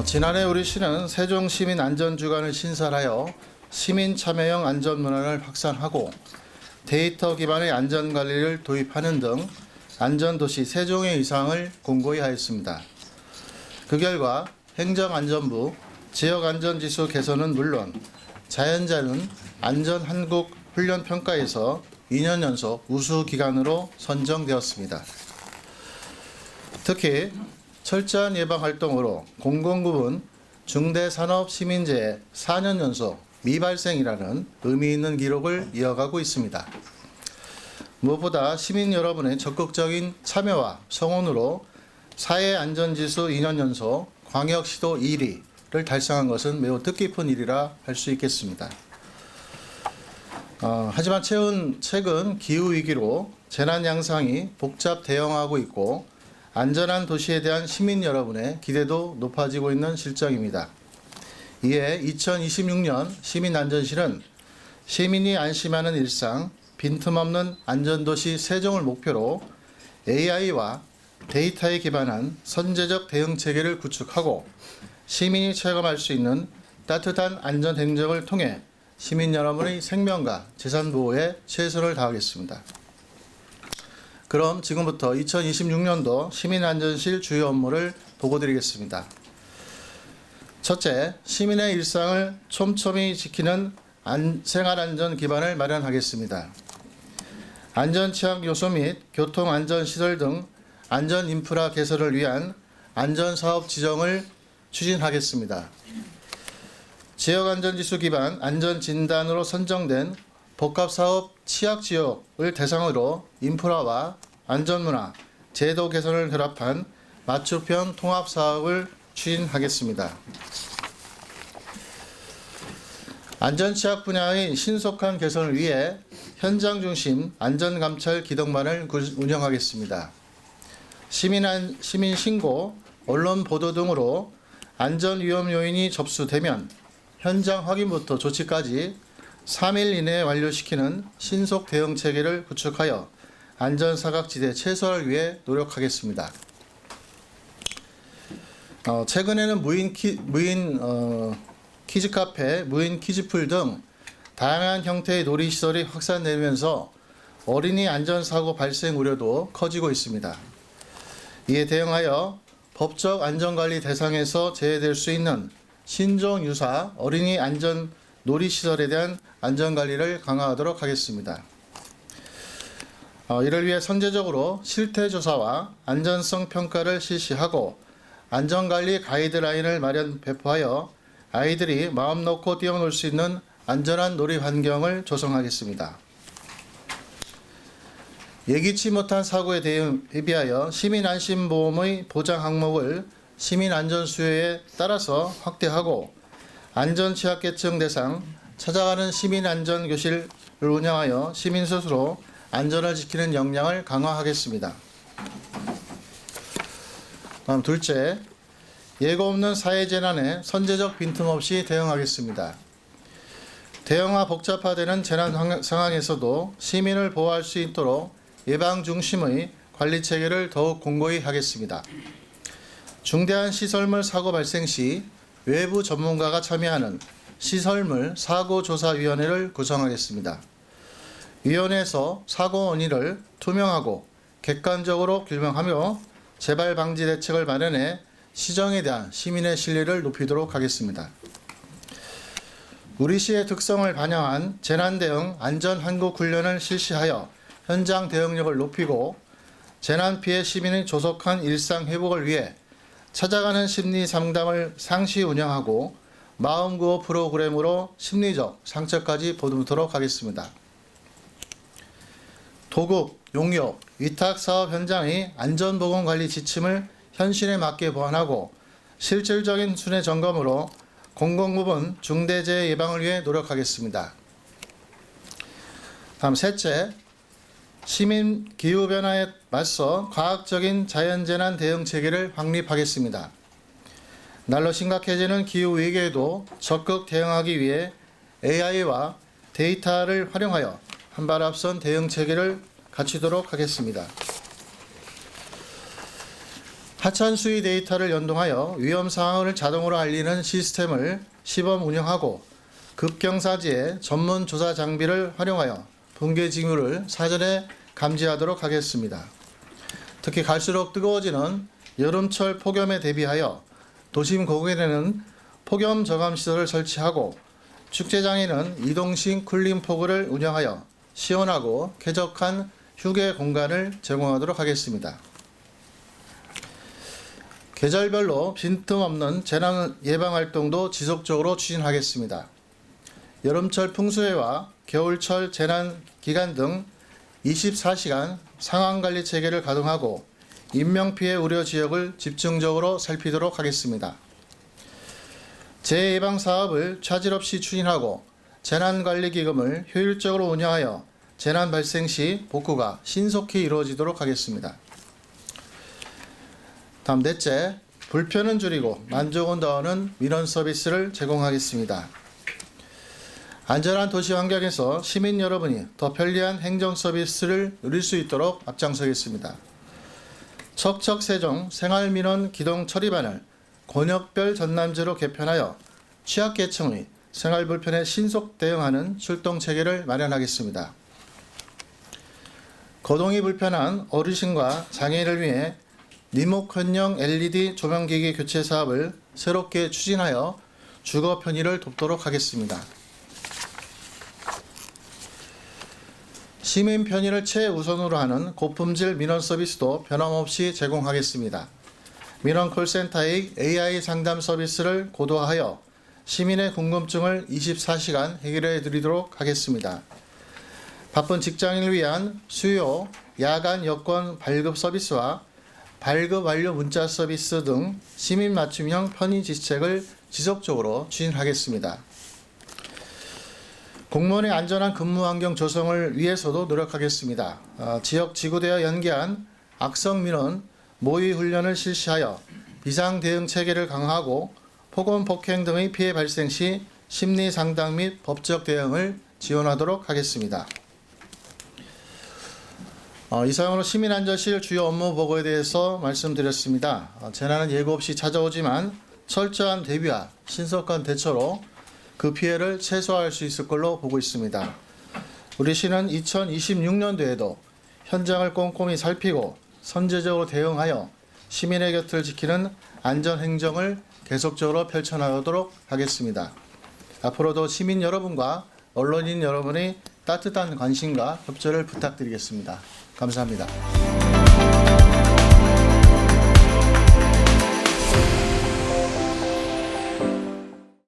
지난해 우리 시는 세종시민안전주간을 신설하여 시민참여형 안전문화를 확산하고 데이터 기반의 안전관리를 도입하는 등 안전도시 세종의 위상을 공고히 하였습니다. 그 결과 행정안전부 지역안전지수 개선은 물론 자연재해는 안전한국훈련평가에서 2년 연속 우수기관으로 선정되었습니다. 특히 철저한 예방활동으로 공공부문 중대산업시민재해 4년 연속 미발생이라는 의미 있는 기록을 이어가고 있습니다. 무엇보다 시민 여러분의 적극적인 참여와 성원으로 사회안전지수 2년 연속 광역시도 1위를 달성한 것은 매우 뜻깊은 일이라 할 수 있겠습니다. 하지만 최근 기후위기로 재난 양상이 복잡 대형화하고 있고 안전한 도시에 대한 시민 여러분의 기대도 높아지고 있는 실정입니다. 이에 2026년 시민안전실은 시민이 안심하는 일상, 빈틈없는 안전도시 세종을 목표로 AI와 데이터에 기반한 선제적 대응체계를 구축하고 시민이 체감할 수 있는 따뜻한 안전행정을 통해 시민 여러분의 생명과 재산 보호에 최선을 다하겠습니다. 그럼 지금부터 2026년도 시민안전실 주요 업무를 보고드리겠습니다. 첫째, 시민의 일상을 촘촘히 지키는 생활안전 기반을 마련하겠습니다. 안전취약 요소 및 교통안전시설 등 안전인프라 개선을 위한 안전사업 지정을 추진하겠습니다. 지역안전지수 기반 안전진단으로 선정된 복합사업 취약지역을 대상으로 인프라와 안전문화, 제도 개선을 결합한 맞춤형 통합사업을 추진하겠습니다. 안전취약 분야의 신속한 개선을 위해 현장 중심 안전감찰 기동반을 운영하겠습니다. 시민 신고, 언론 보도 등으로 안전 위험 요인이 접수되면 현장 확인부터 조치까지 3일 이내에 완료시키는 신속 대응 체계를 구축하여 안전사각지대 최소화를 위해 노력하겠습니다. 최근에는 무인 키즈카페, 무인 키즈풀 등 다양한 형태의 놀이시설이 확산되면서 어린이 안전사고 발생 우려도 커지고 있습니다. 이에 대응하여 법적 안전관리 대상에서 제외될 수 있는 신종 유사 어린이 안전 놀이시설에 대한 안전관리를 강화하도록 하겠습니다. 이를 위해 선제적으로 실태조사와 안전성 평가를 실시하고 안전관리 가이드라인을 배포하여 아이들이 마음 놓고 뛰어놀 수 있는 안전한 놀이 환경을 조성하겠습니다. 예기치 못한 사고에 대비하여 시민안심보험의 보장 항목을 시민안전수요에 따라서 확대하고 안전취약계층 대상 찾아가는 시민안전교실을 운영하여 시민 스스로 안전을 지키는 역량을 강화하겠습니다. 다음 둘째, 예고 없는 사회재난에 선제적 빈틈없이 대응하겠습니다. 대형화 복잡화되는 재난 상황에서도 시민을 보호할 수 있도록 예방 중심의 관리체계를 더욱 공고히 하겠습니다. 중대한 시설물 사고 발생 시 외부 전문가가 참여하는 시설물 사고조사위원회를 구성하겠습니다. 위원회에서 사고 원인을 투명하고 객관적으로 규명하며 재발 방지 대책을 마련해 시정에 대한 시민의 신뢰를 높이도록 하겠습니다. 우리 시의 특성을 반영한 재난대응 안전한국훈련을 실시하여 현장 대응력을 높이고 재난 피해 시민의 조속한 일상 회복을 위해 찾아가는 심리 상담을 상시 운영하고 마음구호 프로그램으로 심리적 상처까지 보듬도록 하겠습니다. 도급, 용역, 위탁 사업 현장의 안전보건관리 지침을 현실에 맞게 보완하고 실질적인 순회 점검으로 공공부문 중대재해 예방을 위해 노력하겠습니다. 다음 셋째, 시민 기후변화에 맞서 과학적인 자연재난 대응 체계를 확립하겠습니다. 날로 심각해지는 기후위기에도 적극 대응하기 위해 AI와 데이터를 활용하여 한 발 앞선 대응 체계를 갖추도록 하겠습니다. 하천 수위 데이터를 연동하여 위험 상황을 자동으로 알리는 시스템을 시범 운영하고 급경사지에 전문 조사 장비를 활용하여 붕괴 징후를 사전에 감지하도록 하겠습니다. 특히 갈수록 뜨거워지는 여름철 폭염에 대비하여 도심 고개에는 폭염 저감 시설을 설치하고 축제장에는 이동식 쿨링포구를 운영하여 시원하고 쾌적한 휴게 공간을 제공하도록 하겠습니다. 계절별로 빈틈없는 재난 예방 활동도 지속적으로 추진하겠습니다. 여름철 풍수해와 겨울철 재난 기간 등 24시간 상황관리 체계를 가동하고 인명피해 우려 지역을 집중적으로 살피도록 하겠습니다. 재해예방 사업을 차질 없이 추진하고 재난관리기금을 효율적으로 운영하여 재난 발생 시 복구가 신속히 이루어지도록 하겠습니다. 다음 넷째, 불편은 줄이고 만족은 더하는 민원 서비스를 제공하겠습니다. 안전한 도시 환경에서 시민 여러분이 더 편리한 행정 서비스를 누릴 수 있도록 앞장서겠습니다. 척척세종 생활민원 기동 처리반을 권역별 전담제로 개편하여 취약계층의 생활 불편에 신속 대응하는 출동 체계를 마련하겠습니다. 거동이 불편한 어르신과 장애인을 위해 리모컨형 LED 조명기기 교체 사업을 새롭게 추진하여 주거 편의를 돕도록 하겠습니다. 시민 편의를 최우선으로 하는 고품질 민원 서비스도 변함없이 제공하겠습니다. 민원 콜센터의 AI 상담 서비스를 고도화하여 시민의 궁금증을 24시간 해결해 드리도록 하겠습니다. 바쁜 직장인을 위한 수요, 야간 여권 발급 서비스와 발급 완료 문자 서비스 등 시민 맞춤형 편의 지책을 지속적으로 추진하겠습니다. 공무원의 안전한 근무 환경 조성을 위해서도 노력하겠습니다. 지역 지구대와 연계한 악성 민원 모의 훈련을 실시하여 비상 대응 체계를 강화하고 폭언 폭행 등의 피해 발생 시 심리 상담 및 법적 대응을 지원하도록 하겠습니다. 이상으로 시민안전실 주요 업무 보고에 대해서 말씀드렸습니다. 재난은 예고 없이 찾아오지만 철저한 대비와 신속한 대처로 그 피해를 최소화할 수 있을 걸로 보고 있습니다. 우리 시는 2026년도에도 현장을 꼼꼼히 살피고 선제적으로 대응하여 시민의 곁을 지키는 안전행정을 계속적으로 펼쳐나가도록 하겠습니다. 앞으로도 시민 여러분과 언론인 여러분의 따뜻한 관심과 협조를 부탁드리겠습니다. 감사합니다.